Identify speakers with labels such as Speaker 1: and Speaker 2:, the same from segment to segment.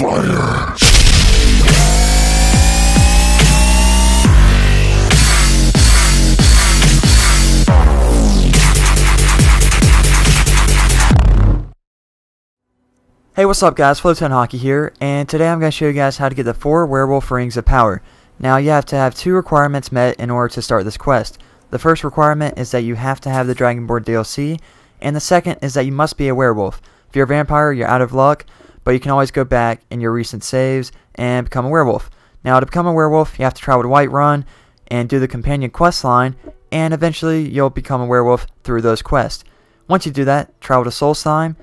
Speaker 1: Fire!
Speaker 2: Hey, what's up guys, FlotownHockey here, and today I'm going to show you guys how to get the 4 Werewolf Rings of Power. Now you have to have 2 requirements met in order to start this quest. The first requirement is that you have to have the Dragonborn DLC, and the second is that you must be a werewolf. If you're a vampire, you're out of luck, but you can always go back in your recent saves and become a werewolf. Now to become a werewolf, you have to travel to Whiterun and do the companion quest line, and eventually you'll become a werewolf through those quests. Once you do that, travel to Solstheim,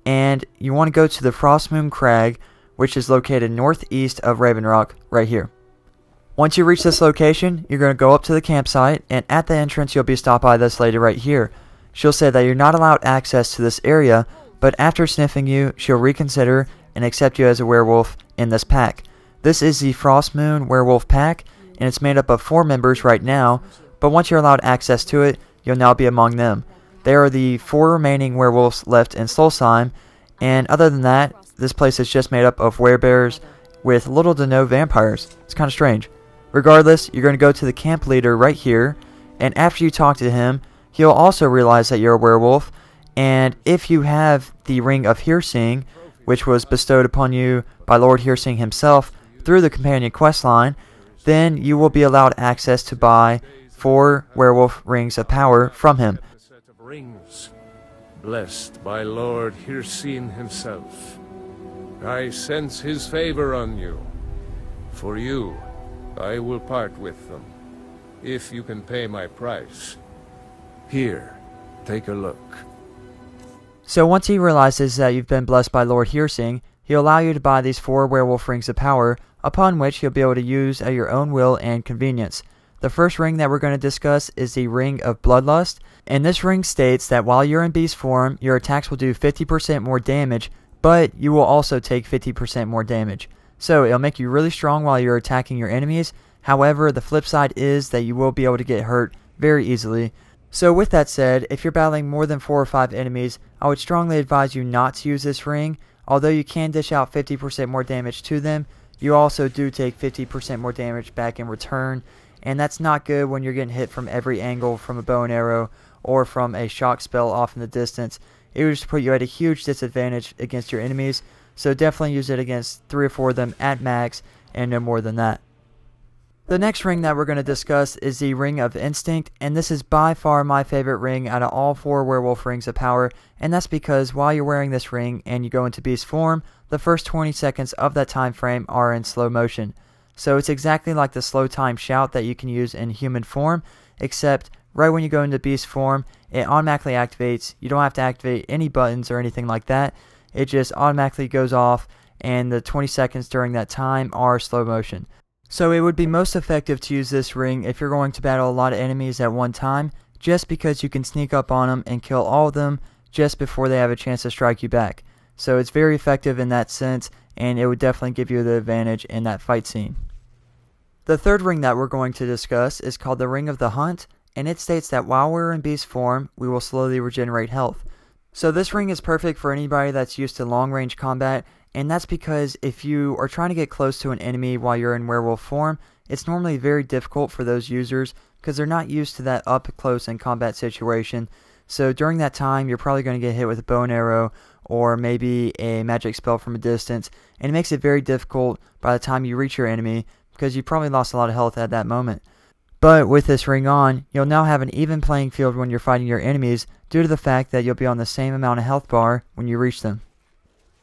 Speaker 2: and you want to go to the Frostmoon Crag, which is located northeast of Ravenrock, right here. Once you reach this location, you're going to go up to the campsite, and at the entrance you'll be stopped by this lady right here. She'll say that you're not allowed access to this area, but after sniffing you, she'll reconsider and accept you as a werewolf in this pack. This is the Frostmoon Werewolf pack, and it's made up of 4 members right now, but once you're allowed access to it, you'll now be among them. There are the 4 remaining werewolves left in Solstheim, and other than that, this place is just made up of werebears with little to no vampires. It's kind of strange. Regardless, you're going to go to the camp leader right here, and after you talk to him, he'll also realize that you're a werewolf, and if you have the Ring of Hearseeing, which was bestowed upon you by Lord Hearseeing himself through the companion quest line, then you will be allowed access to buy 4 werewolf rings of power from him.
Speaker 3: Rings, blessed by Lord Hearseeing himself. I sense his favor on you. For you, I will part with them, if you can pay my price. Here, take a look.
Speaker 2: So once he realizes that you've been blessed by Lord Hearseeing, he'll allow you to buy these 4 werewolf rings of power, upon which you'll be able to use at your own will and convenience. The first ring that we're going to discuss is the Ring of Bloodlust, and this ring states that while you're in beast form, your attacks will do 50% more damage, but you will also take 50% more damage. So it'll make you really strong while you're attacking your enemies. However, the flip side is that you will be able to get hurt very easily. So with that said, if you're battling more than 4 or 5 enemies, I would strongly advise you not to use this ring. Although you can dish out 50% more damage to them, you also do take 50% more damage back in return. And that's not good when you're getting hit from every angle from a bow and arrow or from a shock spell off in the distance. It would just put you at a huge disadvantage against your enemies, so definitely use it against 3 or 4 of them at max and no more than that. The next ring that we're going to discuss is the Ring of Instinct, and this is by far my favorite ring out of all 4 werewolf rings of power, and that's because while you're wearing this ring and you go into beast form, the first 20 seconds of that time frame are in slow motion. So it's exactly like the slow time shout that you can use in human form, except right when you go into beast form, it automatically activates. You don't have to activate any buttons or anything like that. It just automatically goes off, and the 20 seconds during that time are slow motion. So it would be most effective to use this ring if you're going to battle a lot of enemies at one time, just because you can sneak up on them and kill all of them just before they have a chance to strike you back. So it's very effective in that sense, and it would definitely give you the advantage in that fight scene. The third ring that we're going to discuss is called the Ring of the Hunt, and it states that while we're in beast form, we will slowly regenerate health. So this ring is perfect for anybody that's used to long range combat, and that's because if you are trying to get close to an enemy while you're in werewolf form, it's normally very difficult for those users because they're not used to that up close and combat situation. So during that time, you're probably going to get hit with a bow and arrow or maybe a magic spell from a distance, and it makes it very difficult by the time you reach your enemy, because you probably lost a lot of health at that moment. But with this ring on, you'll now have an even playing field when you're fighting your enemies due to the fact that you'll be on the same amount of health bar when you reach them.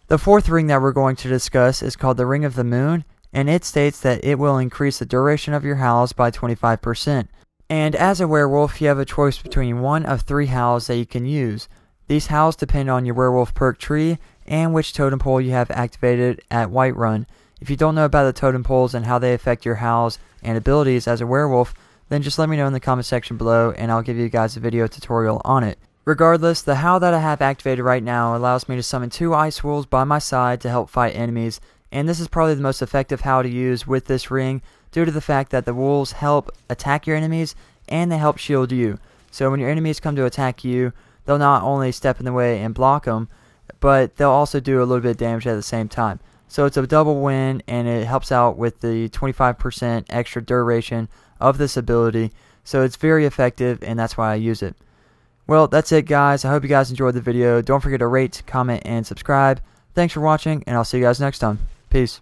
Speaker 2: The fourth ring that we're going to discuss is called the Ring of the Moon, and it states that it will increase the duration of your howls by 25%. And as a werewolf, you have a choice between one of 3 howls that you can use. These howls depend on your werewolf perk tree and which totem pole you have activated at Whiterun. If you don't know about the totem poles and how they affect your howls and abilities as a werewolf, then just let me know in the comment section below and I'll give you guys a video tutorial on it. Regardless, the howl that I have activated right now allows me to summon 2 ice wolves by my side to help fight enemies, and this is probably the most effective howl to use with this ring due to the fact that the wolves help attack your enemies and they help shield you. So when your enemies come to attack you, they'll not only step in the way and block them, but they'll also do a little bit of damage at the same time. So it's a double win, and it helps out with the 25% extra duration of this ability. So it's very effective, and that's why I use it. Well, that's it, guys. I hope you guys enjoyed the video. Don't forget to rate, comment, and subscribe. Thanks for watching, and I'll see you guys next time. Peace.